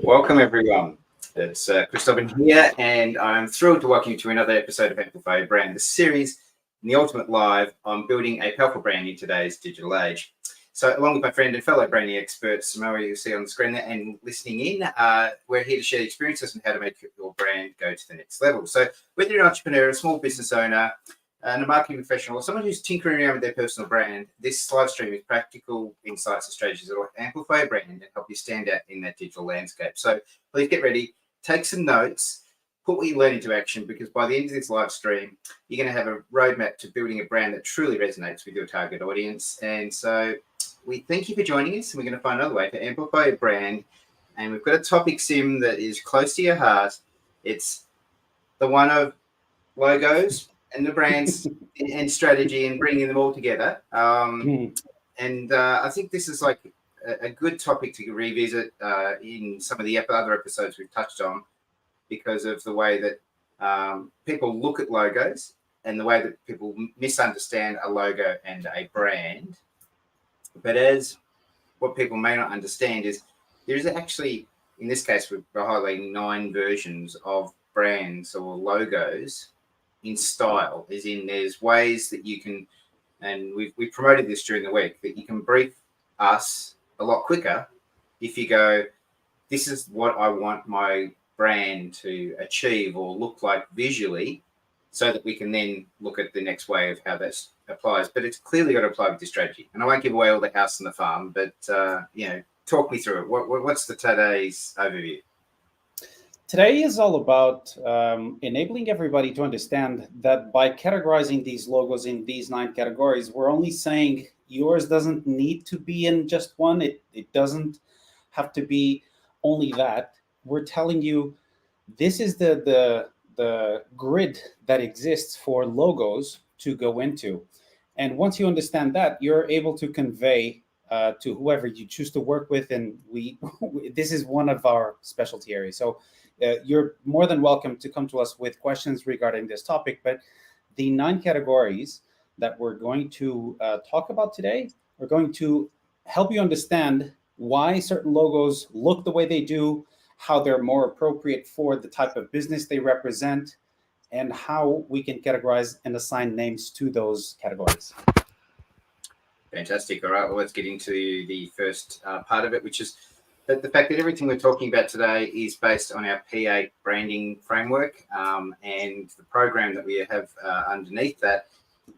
Welcome, everyone. It's Christopher here, and I'm thrilled to welcome you to another episode of ForBrand, the series in the ultimate live on building a powerful brand in today's digital age. So, along with my friend and fellow branding expert, Samoa, you see on the screen there, and listening in, we're here to share experiences on how to make your brand go to the next level. So, whether you're an entrepreneur, a small business owner, and a marketing professional, or someone who's tinkering around with their personal brand, this live stream is practical insights and strategies that will amplify your brand and help you stand out in that digital landscape. So please get ready, take some notes, put what you learn into action, because by the end of this live stream, you're going to have a roadmap to building a brand that truly resonates with your target audience. And so we thank you for joining us, and we're going to find another way to amplify your brand. And we've got a topic, Sim, that is close to your heart. It's the one of logos and the brands and strategy and bringing them all together. And I think this is like a good topic to revisit in some of the other episodes we've touched on, because of the way that people look at logos and the way that people misunderstand a logo and a brand. But as what people may not understand is there is actually, in this case, we're highlighting 9 versions of brands or logos in style, as in there's ways that you can, and we've promoted this during the week, that you can brief us a lot quicker if you go, this is what I want my brand to achieve or look like visually, so that we can then look at the next way of how that applies. But it's clearly got to apply with your strategy. And I won't give away all the house and the farm, but talk me through it. What's today's overview? Today is all about enabling everybody to understand that by categorizing these logos in these 9 categories, we're only saying yours doesn't need to be in just one. It doesn't have to be only that. We're telling you this is the grid that exists for logos to go into. And once you understand that, you're able to convey to whoever you choose to work with. And this is one of our specialty areas. So you're more than welcome to come to us with questions regarding this topic. But the 9 categories that we're going to talk about today are going to help you understand why certain logos look the way they do, how they're more appropriate for the type of business they represent, and how we can categorize and assign names to those categories. Fantastic. All right, well, let's get into the first part of it, which is the fact that everything we're talking about today is based on our P8 branding framework, and the program that we have underneath that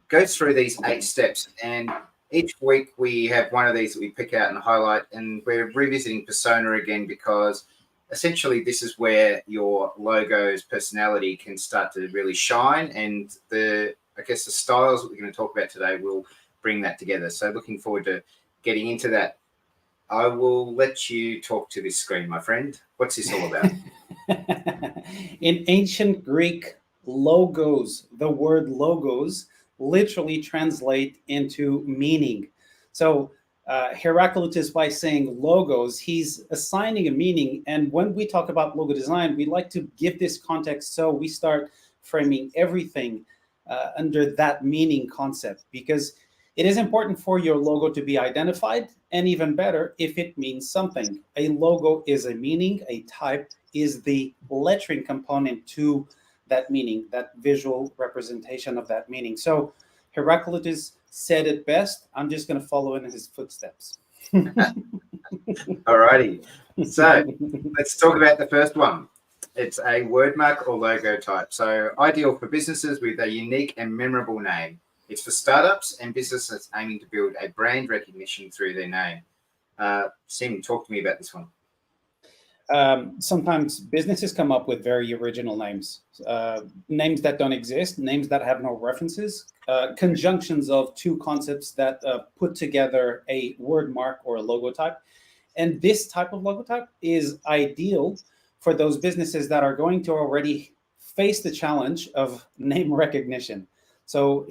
goes through these 8 steps. And each week we have one of these that we pick out and highlight, and we're revisiting persona again, because essentially this is where your logo's personality can start to really shine, and the styles that we're going to talk about today will bring that together. So looking forward to getting into that. I will let you talk to this screen, my friend. What's this all about? In ancient Greek, logos, the word logos literally translate into meaning. So Heraclitus, by saying logos, he's assigning a meaning. And when we talk about logo design, we like to give this context, so we start framing everything under that meaning concept, because it is important for your logo to be identified, and even better if it means something. A logo is a meaning, a type is the lettering component to that meaning, that visual representation of that meaning. So Heraclitus said it best. I'm just going to follow in his footsteps. All righty. So let's talk about the first one. It's a wordmark or logo type. So ideal for businesses with a unique and memorable name. It's for startups and businesses aiming to build a brand recognition through their name. Sim, talk to me about this one. Sometimes businesses come up with very original names, names that don't exist, names that have no references, conjunctions of 2 concepts that put together a word mark or a logo type. And this type of logo type is ideal for those businesses that are going to already face the challenge of name recognition. So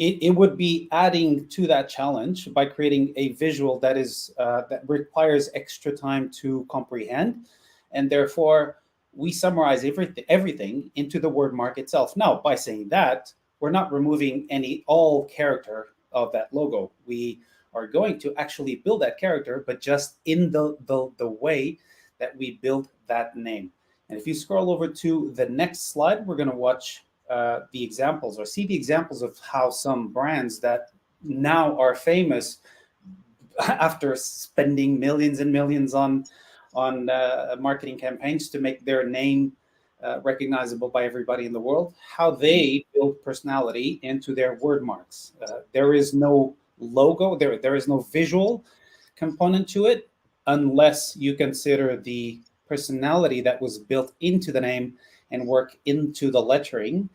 it would be adding to that challenge by creating a visual that is that requires extra time to comprehend, and therefore we summarize everything into the word mark itself. Now, by saying that, we're not removing all character of that logo. We are going to actually build that character, but just in the way that we built that name. And if you scroll over to the next slide, we're going to watch the examples or see the examples of how some brands that now are famous after spending millions and millions on marketing campaigns to make their name recognizable by everybody in the world, how they build personality into their word marks. There is no logo, there is no visual component to it unless you consider the personality that was built into the name and work into the lettering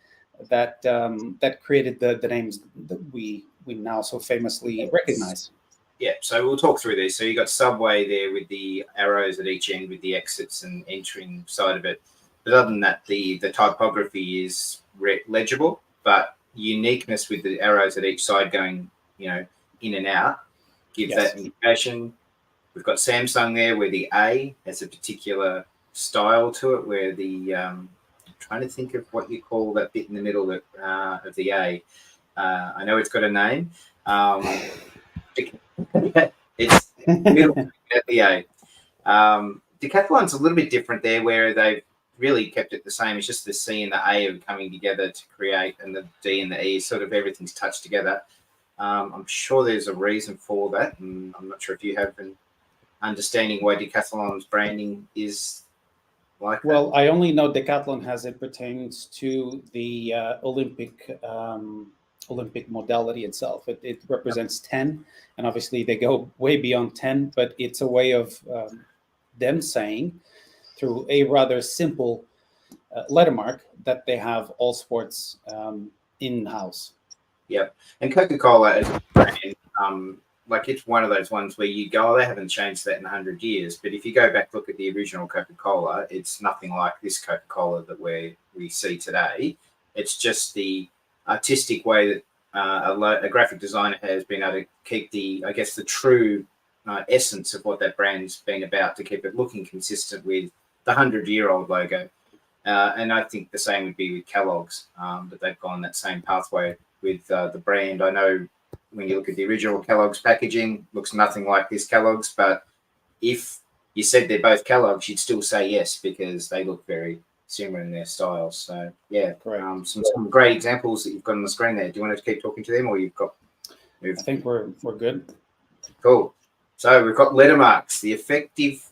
that that created the names that we now so famously recognize. Yeah, so we'll talk through these. So you got Subway there with the arrows at each end with the exits and entering side of it. But other than that, the typography is legible, but uniqueness with the arrows at each side going, in and out gives that indication. We've got Samsung there where the A has a particular style to it, where the I'm trying to think of what you call that bit in the middle of the A. I know it's got a name. It's middle at the A. Decathlon's a little bit different there, where they've really kept it the same. It's just the C and the A are coming together to create, and the D and the E, sort of everything's touched together. I'm sure there's a reason for that, and I'm not sure if you have an understanding why Decathlon's branding is like that. Well, I only know Decathlon as it pertains to the Olympic modality itself. It represents 10, and obviously they go way beyond 10, but it's a way of them saying through a rather simple lettermark that they have all sports in-house. Yep. And Coca-Cola as a brand, like it's one of those ones where you go, oh, they haven't changed that in 100 years. But if you go back, look at the original Coca-Cola, it's nothing like this Coca-Cola that we see today. It's just the artistic way that a graphic designer has been able to keep the true essence of what that brand's been about, to keep it looking consistent with the 100-year-old logo. And I think the same would be with Kellogg's, that they've gone that same pathway with the brand. I know when you look at the original Kellogg's packaging, looks nothing like this Kellogg's, but if you said they're both Kellogg's, you'd still say yes, because they look very similar in their styles. So yeah, some great examples that you've got on the screen there. Do you want to keep talking to them, or you've got? I think we're good. Cool. So we've got letter marks, the effective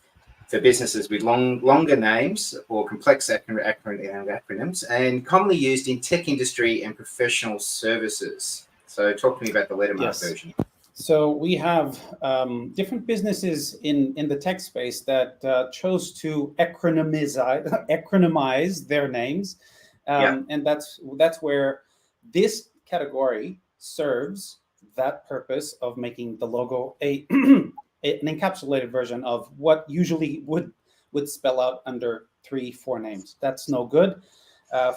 for businesses with longer names or complex acronyms, and commonly used in tech industry and professional services. So talk to me about the letter mark version. So we have different businesses in the tech space that chose to acronymize their names, and that's where this category serves that purpose of making the logo an encapsulated version of what usually would spell out under 3-4 names. That's no good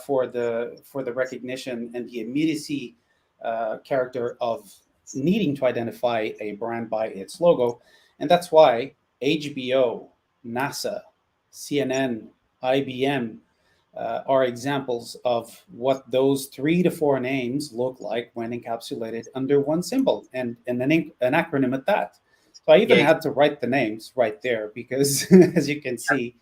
for the recognition and the immediacy character of needing to identify a brand by its logo. And that's why HBO, NASA, CNN, IBM are examples of what those 3 to 4 names look like when encapsulated under one symbol, and an acronym at that. So I even had to write the names right there because, as you can see,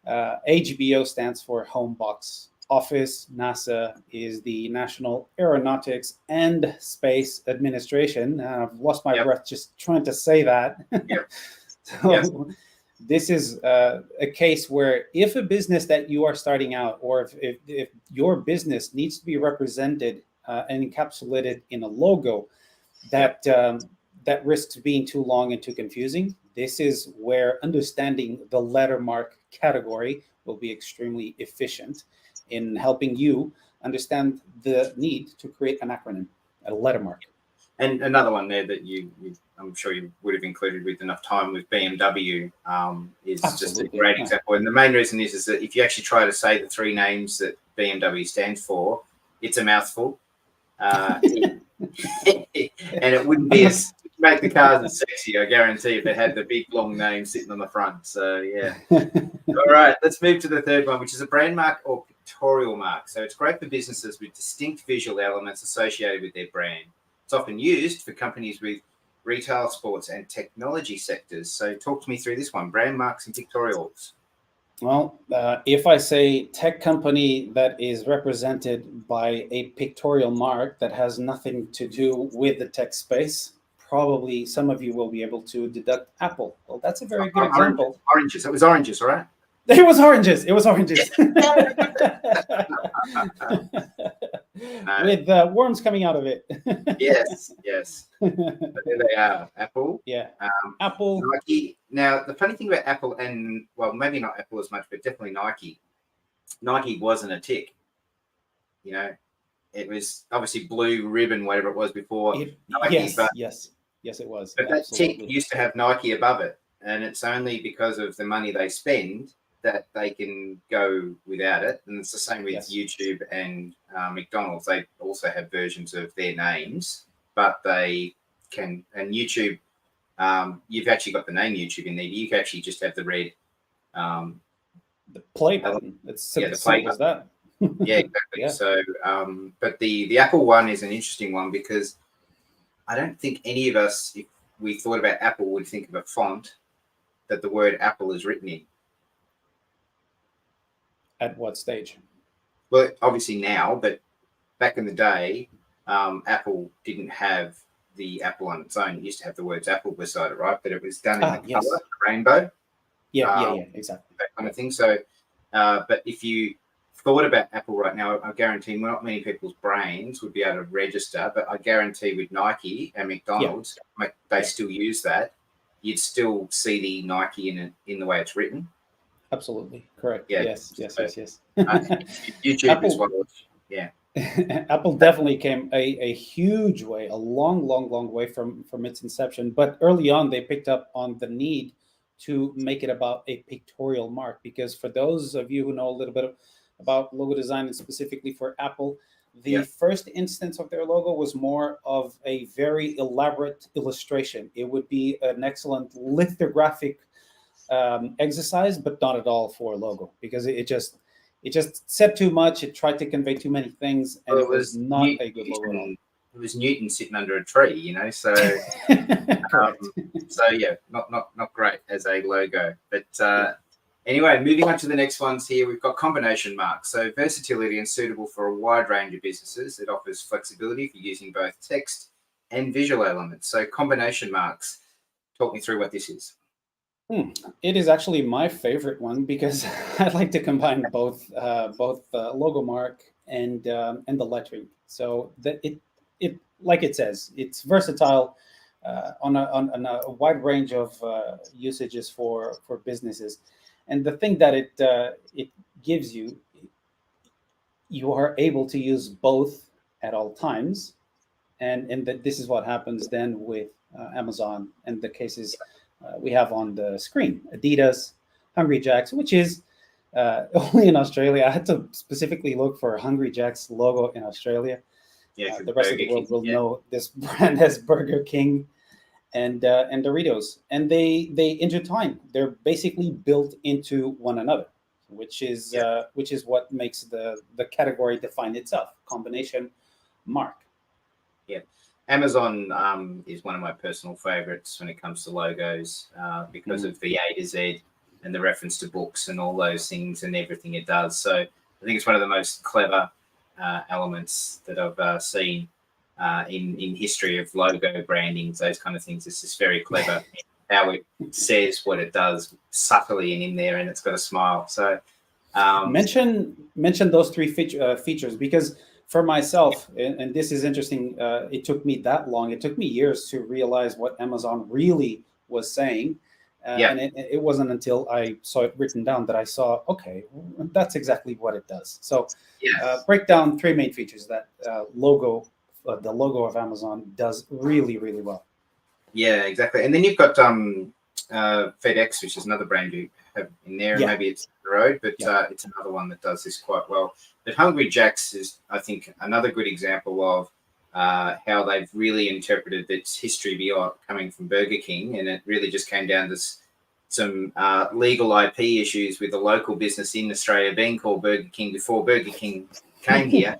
HBO stands for Home Box Office. NASA is the National Aeronautics and Space Administration. I've lost my breath just trying to say that. This is a case where if a business that you are starting out, or if your business needs to be represented and encapsulated in a logo that risks being too long and too confusing, this is where understanding the letter mark category will be extremely efficient in helping you understand the need to create an acronym, a letter mark. And another one there that I'm sure you would have included with enough time with BMW is just a great example. And the main reason is that if you actually try to say the 3 names that BMW stands for, it's a mouthful. And it wouldn't be make the cars as sexy, I guarantee, if it had the big long name sitting on the front. So yeah. All right, let's move to the third one, which is a brand mark or pictorial mark. So it's great for businesses with distinct visual elements associated with their brand. It's often used for companies with retail, sports, and technology sectors. So talk to me through this one, brand marks and pictorials. Well, if I say tech company that is represented by a pictorial mark that has nothing to do with the tech space, probably some of you will be able to deduct Apple. Well, that's a very good example. Oranges. It was oranges, all right? It was oranges. It was oranges. With worms coming out of it. Yes. But there they are, Apple. Yeah. Apple. Nike. Now, the funny thing about Apple and, well, maybe not Apple as much, but definitely Nike. Nike wasn't a tick. You know, it was obviously blue ribbon, whatever it was before Nike. Yes, it was. But that tick used to have Nike above it. And it's only because of the money they spend that they can go without it. And it's the same with YouTube and McDonald's. They also have versions of their names, but they can, and YouTube, you've actually got the name YouTube in there. You can actually just have the red. The play button. It's the play button. That. Yeah, exactly. So, but the Apple one is an interesting one because I don't think any of us, if we thought about Apple, would think of a font that the word Apple is written in. At what stage? Well, obviously now, but back in the day, Apple didn't have the Apple on its own. It used to have the words Apple beside it, right? But it was done in the color, rainbow. Yeah, exactly. That kind of thing. So, but if you thought about Apple right now, I guarantee not many people's brains would be able to register, but I guarantee with Nike and McDonald's, they still use that. You'd still see the Nike in the way it's written. Absolutely correct. Yeah. Yes. YouTube Apple, as well. Yeah. Apple definitely came a huge way, a long way from its inception. But early on, they picked up on the need to make it about a pictorial mark, because for those of you who know a little bit about logo design and specifically for Apple, the first instance of their logo was more of a very elaborate illustration. It would be an excellent lithographic exercise, but not at all for a logo, because it just said too much. It tried to convey too many things, and it was not a good logo at all. It was Newton sitting under a tree, you know. So, so yeah, not great as a logo. But anyway, moving on to the next ones here, we've got combination marks. So versatility and suitable for a wide range of businesses. It offers flexibility for using both text and visual elements. So combination marks. Talk me through what this is. It is actually my favorite one because I like to combine both logo mark and the lettering. So that it like it says, it's versatile on a wide range of usages for businesses. And the thing that it gives you, you are able to use both at all times, and that this is what happens then with Amazon and the cases we have on the screen. Adidas, Hungry Jack's, which is only in Australia. I had to specifically look for Hungry Jack's logo in Australia. Yeah, the rest of the world will know this brand as Burger King and Doritos, and they intertwine. They're basically built into one another, which is what makes the category define itself. Combination mark. Yeah. Amazon is one of my personal favorites when it comes to logos because of the A to Z and the reference to books and all those things and everything it does. So I think it's one of the most clever elements that I've seen in history of logo brandings, those kind of things. It's just very clever how it says what it does subtly and in there, and it's got a smile. So mention those three features, because for myself, and this is interesting, it took me that long. It took me years to realize what Amazon really was saying. And it wasn't until I saw it written down that I saw, okay, that's exactly what it does. So break down three main features that the logo of Amazon does really, really well. Yeah, exactly. And then you've got FedEx, which is another brand you have in there. Yeah. Maybe it's the road, but it's another one that does this quite well. But Hungry Jack's is, I think, another good example of how they've really interpreted its history beyond coming from Burger King, and it really just came down to some legal IP issues with a local business in Australia being called Burger King before Burger King came here,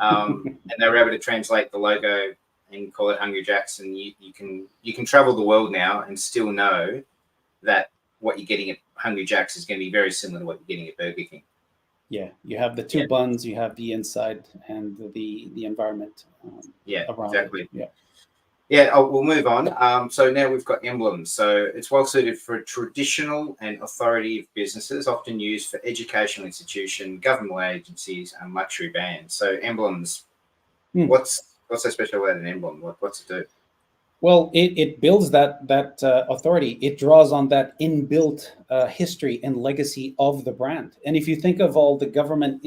and they were able to translate the logo and call it Hungry Jack's, and you can travel the world now and still know that what you're getting at Hungry Jack's is going to be very similar to what you're getting at Burger King. Yeah, you have the two buns, you have the inside and the environment. Around exactly. It. Yeah. Yeah, we'll move on. So now we've got emblems. So it's well suited for traditional and authoritative businesses, often used for educational institutions, government agencies, and luxury brands. So emblems, what's so special about an emblem? What's it do? Well, it builds that authority. It draws on that inbuilt history and legacy of the brand. And if you think of all the government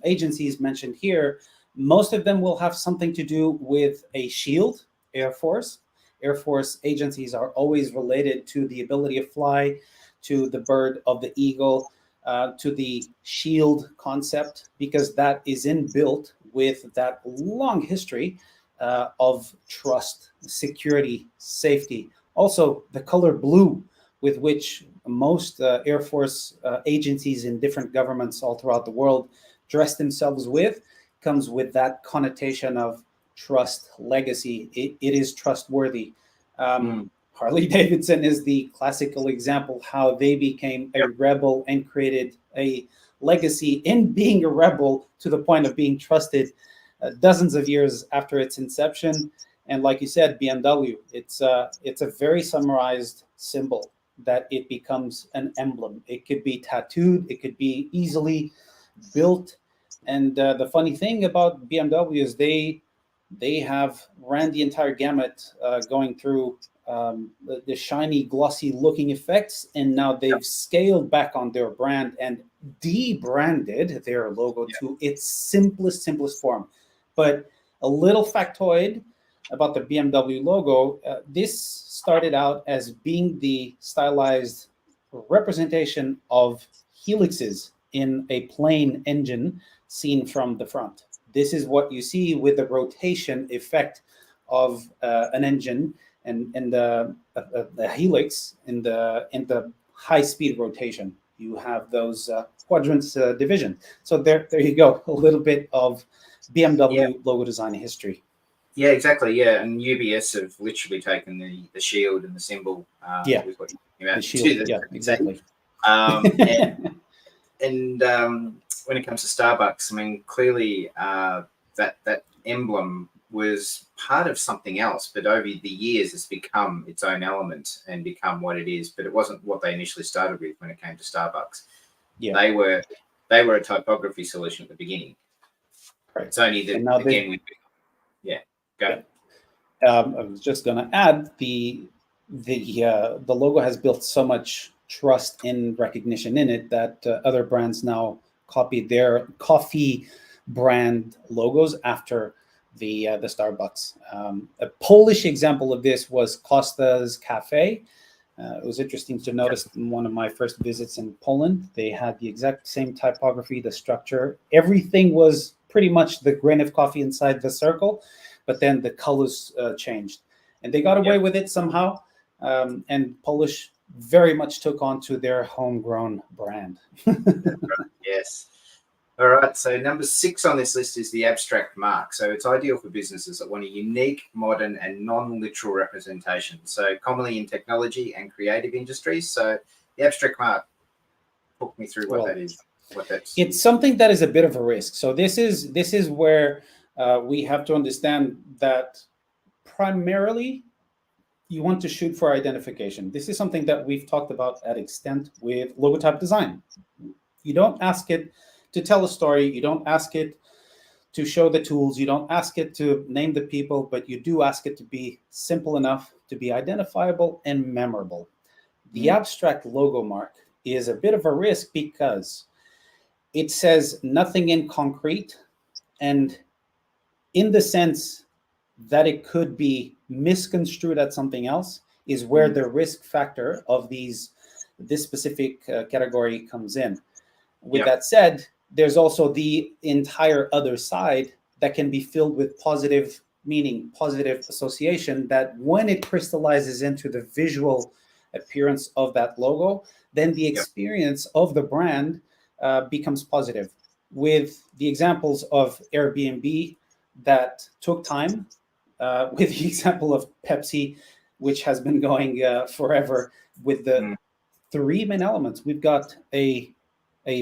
agencies mentioned here, most of them will have something to do with a shield. Air Force agencies are always related to the ability to fly, to the bird of the eagle, to the shield concept, because that is inbuilt with that long history of trust, security, safety. Also, the color blue, with which most Air Force agencies in different governments all throughout the world dress themselves with, comes with that connotation of trust, legacy. It is trustworthy. Harley Davidson is the classical example how they became a rebel and created a legacy in being a rebel to the point of being trusted dozens of years after its inception. And like you said, BMW, it's a very summarized symbol that it becomes an emblem. It could be tattooed, it could be easily built. And the funny thing about BMW is they have ran the entire gamut, going through the shiny, glossy looking effects, and now they've scaled back on their brand and debranded their logo to its simplest form. But a little factoid about the BMW logo, this started out as being the stylized representation of helixes in a plane engine seen from the front. This is what you see with the rotation effect of an engine and the helix in the high speed rotation. You have those quadrants division. So there you go. A little bit of BMW logo design history. Yeah, exactly. Yeah, and UBS have literally taken the shield and the symbol. With what the shield. Yeah, exactly. And when it comes to Starbucks, I mean, clearly that emblem was part of something else, but over the years it's become its own element and become what it is. But it wasn't what they initially started with when it came to Starbucks. Yeah, they were a typography solution at the beginning. Right. It's only that again go. I was just going to add the logo has built so much trust and recognition in it that other brands now copy their coffee brand logos after the Starbucks. A Polish example of this was Costa's Cafe. It was interesting to notice in one of my first visits in Poland, they had the exact same typography, the structure. Everything was pretty much the grain of coffee inside the circle, but then the colors changed. And they got away with it somehow. And Polish very much took on to their homegrown brand. Yes. All right. So number 6 on this list is the abstract mark. So it's ideal for businesses that want a unique, modern, and non-literal representation. So commonly in technology and creative industries. So the abstract mark, talk me through what that is. It's something that is a bit of a risk. So this is where we have to understand that primarily you want to shoot for identification. This is something that we've talked about at extent with logotype design. You don't ask it to tell a story. You don't ask it to show the tools. You don't ask it to name the people, but you do ask it to be simple enough to be identifiable and memorable. The abstract logo mark is a bit of a risk because it says nothing in concrete, and in the sense that it could be misconstrued as something else is where the risk factor of this specific category comes in. With that said, there's also the entire other side that can be filled with positive meaning, positive association, that when it crystallizes into the visual appearance of that logo, then the experience of the brand becomes positive. With the examples of Airbnb that took time, with the example of Pepsi, which has been going forever with the three main elements. We've got a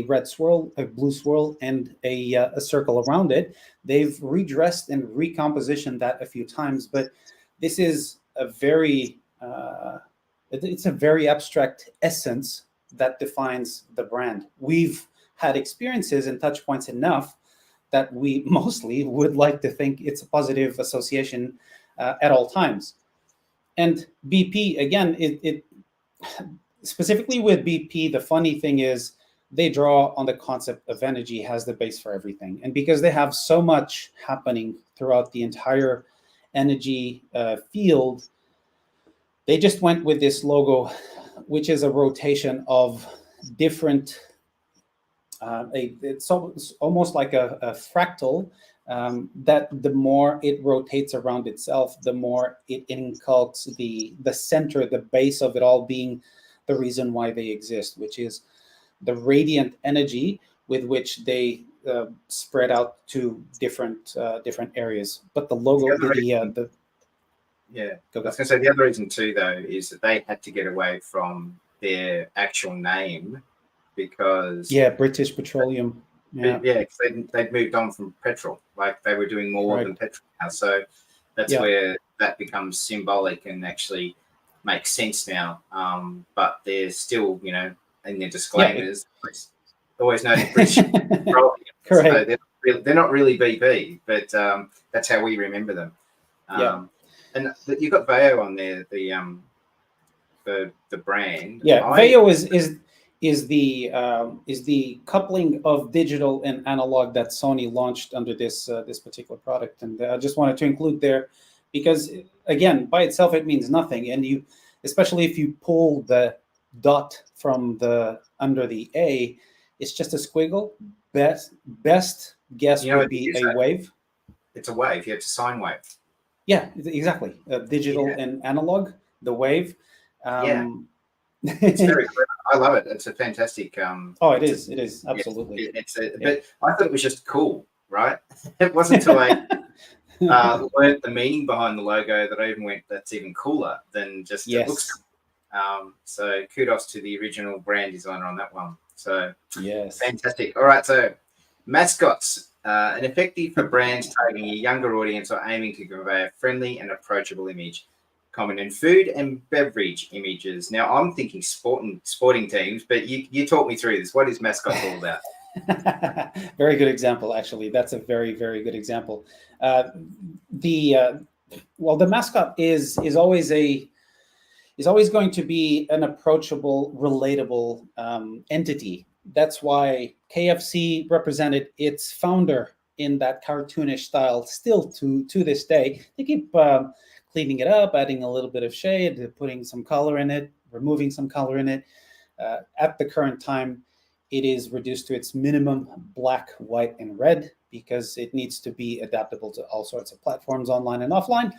red swirl, a blue swirl, and a circle around it. They've redressed and recompositioned that a few times, but this is a very it's a very abstract essence that defines the brand. We've had experiences and touch points enough that we mostly would like to think it's a positive association at all times. And BP, again, it specifically with BP, the funny thing is they draw on the concept of energy as the base for everything. And because they have so much happening throughout the entire energy field, they just went with this logo, which is a rotation of different, it's almost like a fractal, that the more it rotates around itself, the more it inculcates the center, the base of it all being the reason why they exist, which is the radiant energy with which they spread out to different areas. But the logo, I was going to say the other reason too, though, is that they had to get away from their actual name because British Petroleum. Because they'd moved on from petrol, like they were doing more than petrol now. So that's where that becomes symbolic and actually makes sense now. But they're still, in their disclaimers, always noted British Petroleum. Correct. So they're not really BP, but that's how we remember them. And you've got Veo on there, the brand. Veo is the coupling of digital and analog that Sony launched under this particular product, and I just wanted to include there because again, by itself it means nothing, and you, especially if you pull the dot from under the A, it's just a squiggle. Best guess would be a wave. It's a wave. It's a sine wave. Yeah, exactly. Digital and analog, the wave. It's very clever. I love it. It's a fantastic. It is absolutely. But I thought it was just cool, right? It wasn't until I learned the meaning behind the logo that I even went, that's even cooler than just it looks cool. So kudos to the original brand designer on that one. So fantastic. All right, so mascots. An effective for brands targeting a younger audience or aiming to convey a friendly and approachable image, common in food and beverage images. Now, I'm thinking sporting teams, but you talk me through this. What is mascot all about? Very good example, actually. That's a very, very good example. The mascot is always going to be an approachable, relatable entity. That's why KFC represented its founder in that cartoonish style still to this day. They keep cleaning it up, adding a little bit of shade, putting some color in it, removing some color in it. At the current time, it is reduced to its minimum black, white, and red because it needs to be adaptable to all sorts of platforms online and offline.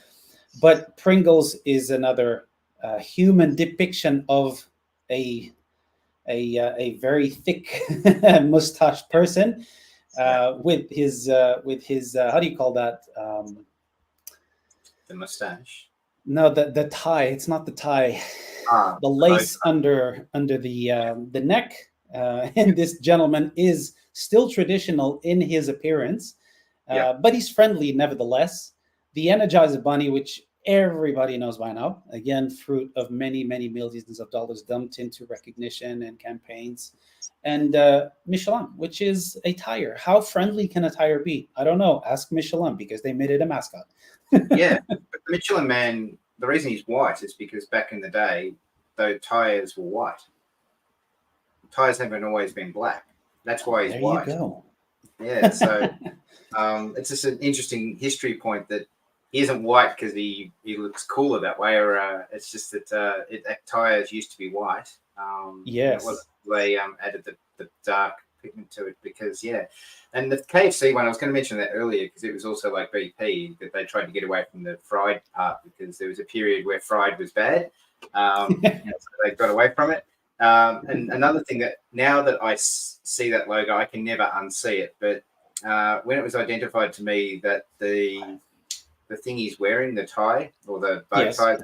But Pringles is another human depiction of a very thick mustached person with his how do you call that? The mustache. No, the tie. It's not the tie. The lace under the neck. And this gentleman is still traditional in his appearance, but he's friendly nevertheless. The Energizer Bunny, which everybody knows by now, again, fruit of many, many millions of dollars dumped into recognition and campaigns. And Michelin, which is a tire. How friendly can a tire be? I don't know. Ask Michelin because they made it a mascot. But the Michelin Man, the reason he's white is because back in the day, those tires were white. Tires haven't always been black. That's why he's white. There you go. Yeah, so it's just an interesting history point that he isn't white because he looks cooler that way, or it's just that tires used to be white. They added the dark pigment to it because and the KFC one, I was going to mention that earlier because it was also like BP that they tried to get away from the fried part because there was a period where fried was bad, so they got away from it. And another thing that now that I see that logo, I can never unsee it. But when it was identified to me that the the thing he's wearing, the tie or the bow Yes, tie.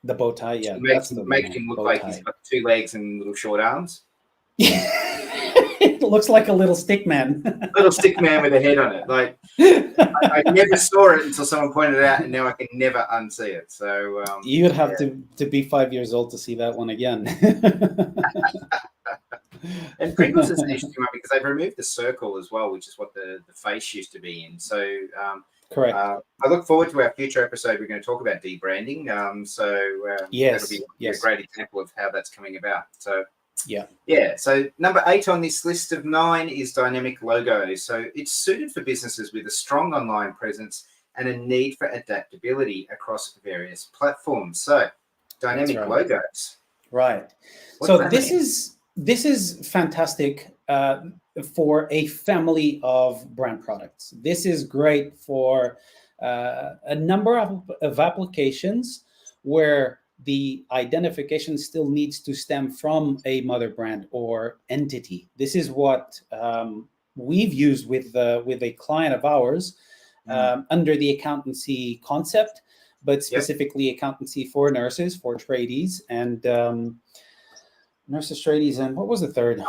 the bow tie. Yeah, Makes, that's the makes one. him look Bow like tie. he's got 2 legs and little short arms. It looks like a little stick man. Little stick man with a head on it. Like I never saw it until someone pointed it out, and now I can never unsee it. So You'd have to be 5 years old to see that one again. And Pringles is an interesting one because they've removed the circle as well, which is what the face used to be in. So Correct. I look forward to our future episode. We're going to talk about debranding. Yes, that'll be yes. a great example of how that's coming about. So yeah. So number 8 on this list of 9 is dynamic logos. So it's suited for businesses with a strong online presence and a need for adaptability across various platforms. So dynamic logos. Right. What's So that this is fantastic for a family of brand products. This is great for a number of applications where the identification still needs to stem from a mother brand or entity. This is what we've used with a client of ours under the accountancy concept, but specifically accountancy for nurses, for tradies, and nurses, tradies, and what was the third?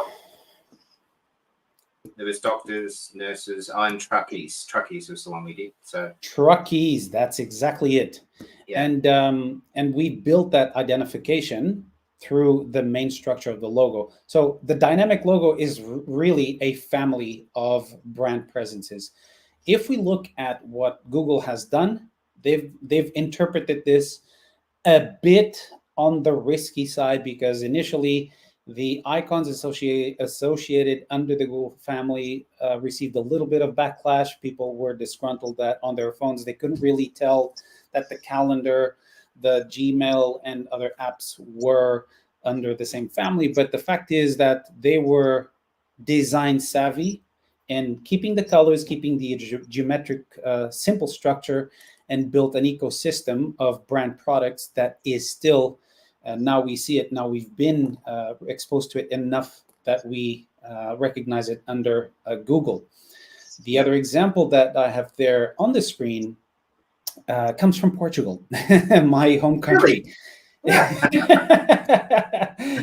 There was doctors, nurses, and truckies. Truckies was the one we did. So truckies, that's exactly it. Yeah. And we built that identification through the main structure of the logo. So the dynamic logo is really a family of brand presences. If we look at what Google has done, they've interpreted this a bit on the risky side, because initially the icons associated under the Google family received a little bit of backlash. People were disgruntled that on their phones they couldn't really tell that the calendar, the Gmail, and other apps were under the same family. But the fact is that they were design savvy and keeping the colors, keeping the geometric simple structure, and built an ecosystem of brand products that is still, now we see it, now we've been exposed to it enough that we recognize it under Google. The other example that I have there on the screen comes from Portugal, my home country. Really?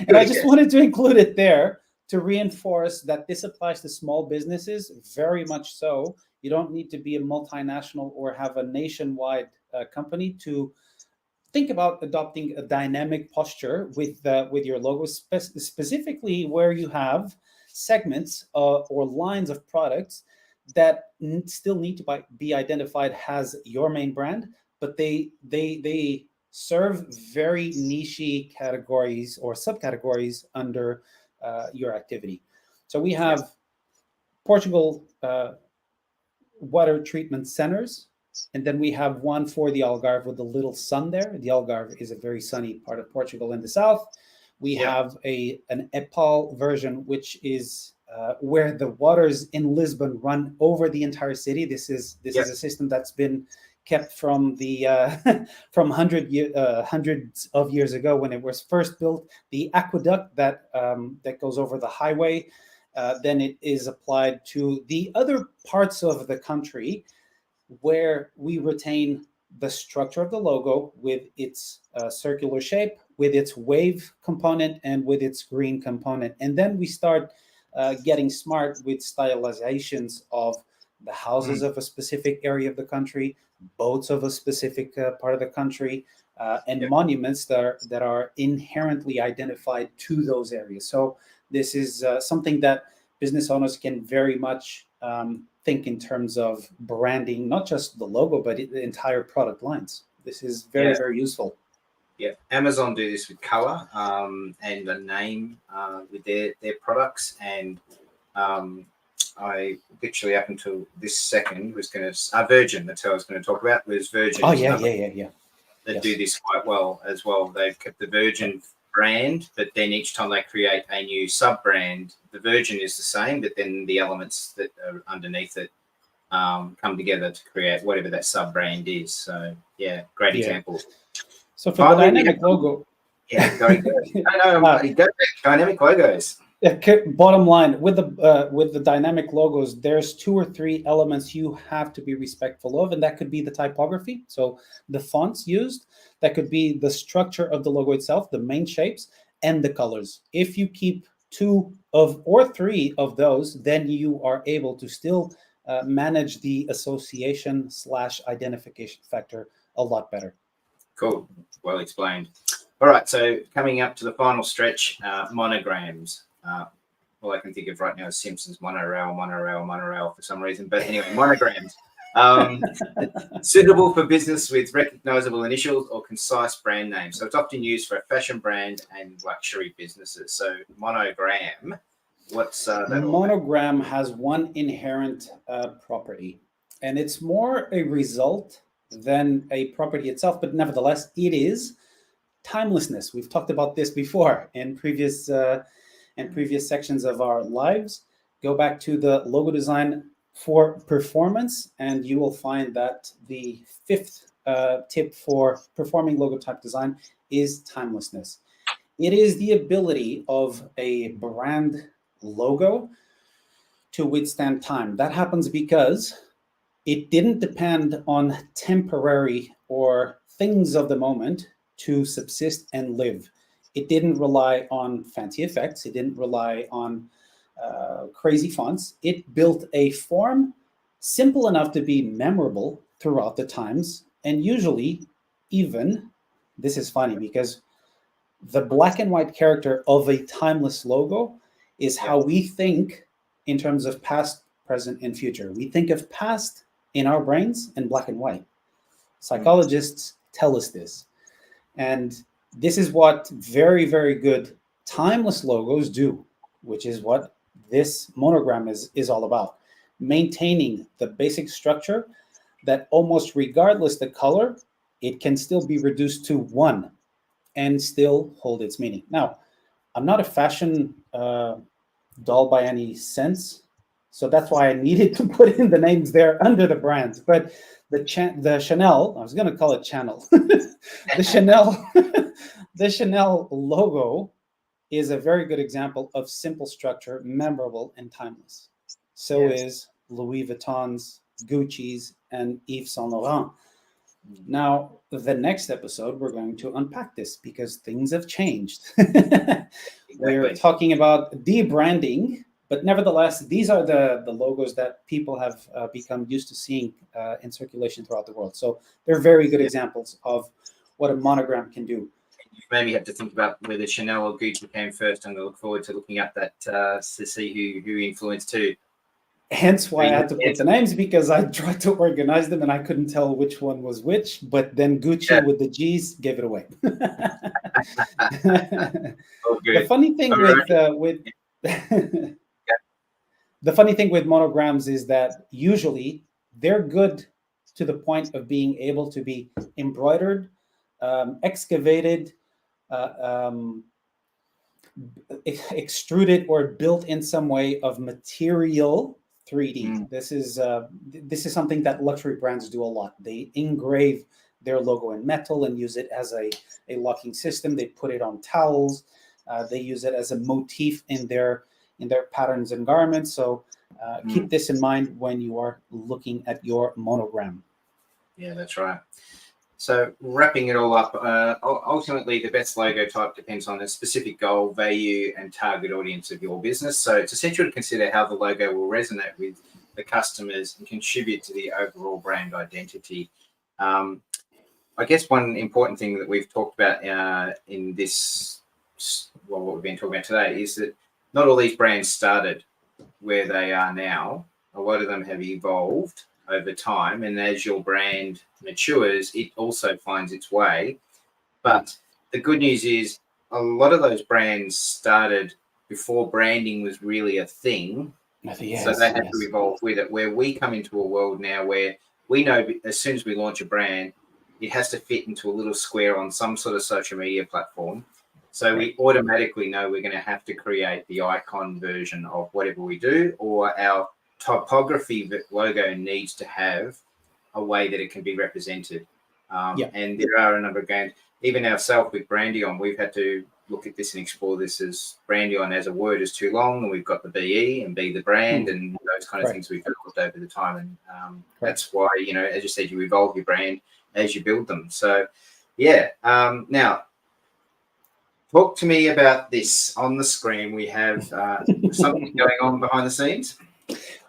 And I just wanted to include it there to reinforce that this applies to small businesses, very much so. You don't need to be a multinational or have a nationwide company to think about adopting a dynamic posture with your logo, specifically where you have segments or lines of products that still need to be identified as your main brand, but they serve very niche categories or subcategories under your activity. So we have Portugal water treatment centers, and then we have one for the Algarve with the little sun there. The Algarve is a very sunny part of Portugal in the south. We have an EPAL version, which is where the waters in Lisbon run over the entire city. This is a system that's been kept from the from hundreds of years ago when it was first built. The aqueduct that goes over the highway, then it is applied to the other parts of the country where we retain the structure of the logo with its circular shape, with its wave component, and with its green component. And then we start getting smart with stylizations of the houses of a specific area of the country, boats of a specific part of the country, and monuments that are inherently identified to those areas. So this is something that business owners can very much think in terms of branding, not just the logo, but the entire product lines. This is very, very useful. Yeah, Amazon do this with color and a name with their products. And I literally, up until this second, was going to Virgin. That's who I was going to talk about. Was Virgin? Oh yeah. They do this quite well as well. They've kept the Virgin brand, but then each time they create a new sub brand, the Virgin is the same, but then the elements that are underneath it come together to create whatever that sub brand is. So yeah, great example. So for the dynamic logo, go back. Dynamic logos. Bottom line, with the dynamic logos, there's 2 or 3 elements you have to be respectful of, and that could be the typography, so the fonts used. That could be the structure of the logo itself, the main shapes, and the colors. If you keep 2 or 3 of those, then you are able to still manage the association / identification factor a lot better. Cool. Well explained. All right. So coming up to the final stretch, monograms. All I can think of right now is Simpsons monorail for some reason. But anyway, monograms. Suitable for business with recognizable initials or concise brand names. So it's often used for a fashion brand and luxury businesses. So monogram, what's that all about? Monogram has one inherent property, and it's more a result than a property itself, but nevertheless, it is timelessness. We've talked about this before in previous sections of our lives. Go back to the logo design for performance, and you will find that the 5th tip for performing logo type design is timelessness. It is the ability of a brand logo to withstand time. That happens because it didn't depend on temporary or things of the moment to subsist and live. It didn't rely on fancy effects. It didn't rely on crazy fonts. It built a form simple enough to be memorable throughout the times. And usually, even, this is funny because the black and white character of a timeless logo is how we think in terms of past, present, and future. We think of past in our brains in black and white. Psychologists tell us this. And this is what very, very good timeless logos do, which is what this monogram is all about. Maintaining the basic structure that almost regardless the color, it can still be reduced to 1 and still hold its meaning. Now, I'm not a fashion doll by any sense, so that's why I needed to put in the names there under the brands. But the Chanel, I was going to call it Channel. the Chanel logo is a very good example of simple structure, memorable, and timeless. So is Louis Vuitton's, Gucci's, and Yves Saint Laurent. Now, the next episode, we're going to unpack this because things have changed. We're talking about debranding, but nevertheless, these are the logos that people have become used to seeing in circulation throughout the world. So they're very good examples of what a monogram can do. You maybe have to think about whether Chanel or Gucci came first. I'm going to look forward to looking up that to see who influenced who. Hence why I had to put the names, because I tried to organize them and I couldn't tell which one was which, but then Gucci with the G's gave it away. The funny thing the funny thing with monograms is that usually they're good to the point of being able to be embroidered, excavated, extruded, or built in some way of material 3D. This is something that luxury brands do a lot. They engrave their logo in metal and use it as a locking system. They put it on towels. They use it as a motif in their patterns and garments. So keep this in mind when you are looking at your monogram. Yeah, that's right. So wrapping it all up, ultimately the best logo type depends on the specific goal, value, and target audience of your business. So it's essential to consider how the logo will resonate with the customers and contribute to the overall brand identity. I guess one important thing that we've talked about in this, what we've been talking about today, is that not all these brands started where they are now. A lot of them have evolved over time, and as your brand matures, it also finds its way. But the good news is a lot of those brands started before branding was really a thing. So they had to evolve with it, where we come into a world now where we know as soon as we launch a brand, it has to fit into a little square on some sort of social media platform. So we automatically know we're going to have to create the icon version of whatever we do, or our typography logo needs to have a way that it can be represented. And there are a number of brands, even ourselves with Brandion, we've had to look at this and explore this as Brandion as a word is too long, and we've got the BE and be the brand and those kind of things we've developed over the time. And that's why, you know, as you said, you evolve your brand as you build them. So, yeah. Now, talk to me about this. On the screen, we have something going on behind the scenes.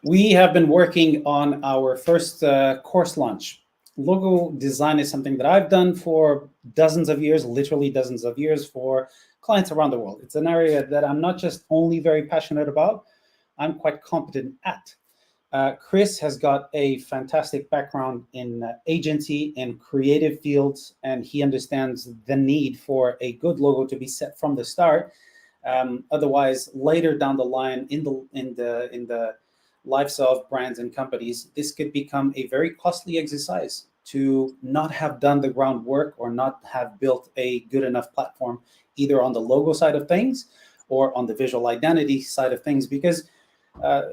We have been working on our first course launch. Logo design is something that I've done for dozens of years, literally dozens of years, for clients around the world. It's an area that I'm not just only very passionate about, I'm quite competent at. Chris has got a fantastic background in agency and creative fields, and he understands the need for a good logo to be set from the start. Otherwise, later down the line in the lives of brands and companies, this could become a very costly exercise to not have done the groundwork or not have built a good enough platform, either on the logo side of things or on the visual identity side of things, because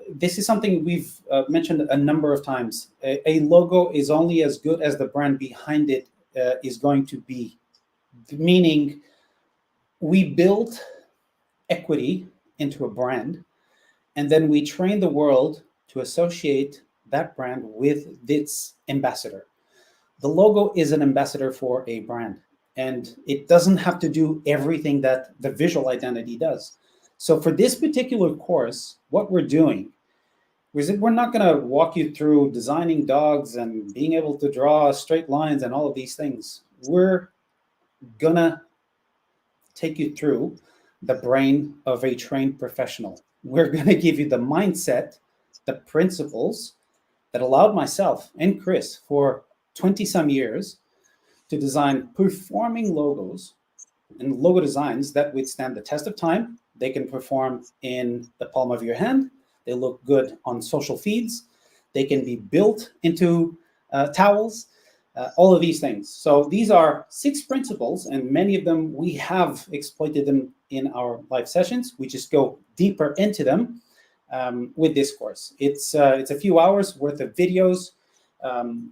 this is something we've mentioned a number of times. A logo is only as good as the brand behind it is going to be, meaning we build equity into a brand, and then we train the world to associate that brand with its ambassador. The logo is an ambassador for a brand, and it doesn't have to do everything that the visual identity does. So for this particular course, what we're doing is we're not going to walk you through designing dogs and being able to draw straight lines and all of these things. We're going to take you through the brain of a trained professional. We're going to give you the mindset, the principles that allowed myself and Chris for 20 some years to design performing logos and logo designs that withstand the test of time. They can perform in the palm of your hand. They look good on social feeds. They can be built into towels, all of these things. So these are 6 principles, and many of them we have exploited them in our live sessions. We just go deeper into them with this course. It's a few hours worth of videos,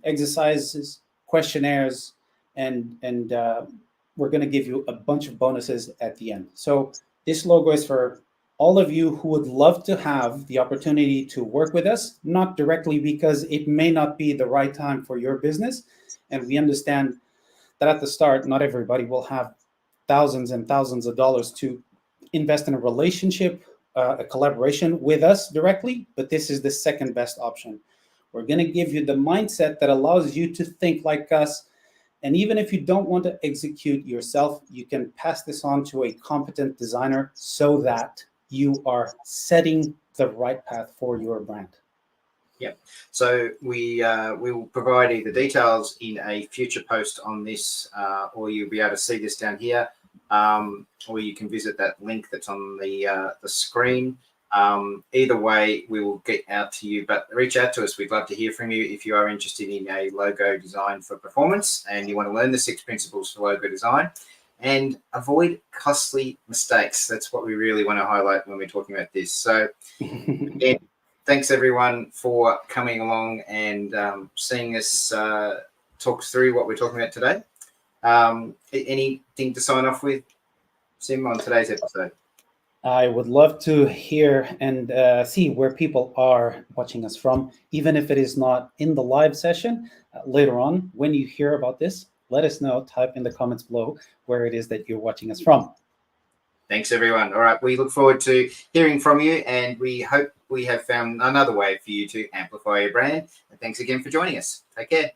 exercises, questionnaires, and we're going to give you a bunch of bonuses at the end. So this logo is for all of you who would love to have the opportunity to work with us, not directly because it may not be the right time for your business. And we understand that at the start, not everybody will have thousands and thousands of dollars to invest in a relationship, a collaboration with us directly, but this is the second best option. We're going to give you the mindset that allows you to think like us. And even if you don't want to execute yourself, you can pass this on to a competent designer so that you are setting the right path for your brand. Yeah. So we will provide either details in a future post on this, or you'll be able to see this down here, or you can visit that link that's on the screen. Either way, we will get out to you, but reach out to us. We'd love to hear from you if you are interested in a logo design for performance and you want to learn the 6 principles for logo design and avoid costly mistakes. That's what we really want to highlight when we're talking about this. So again, thanks everyone for coming along and seeing us talk through what we're talking about today. Anything to sign off with, Sim, on today's episode? I would love to hear and see where people are watching us from, even if it is not in the live session. Later on, when you hear about this, let us know. Type in the comments below where it is that you're watching us from. Thanks, everyone. All right, we look forward to hearing from you, and we hope we have found another way for you to amplify your brand. And thanks again for joining us. Take care.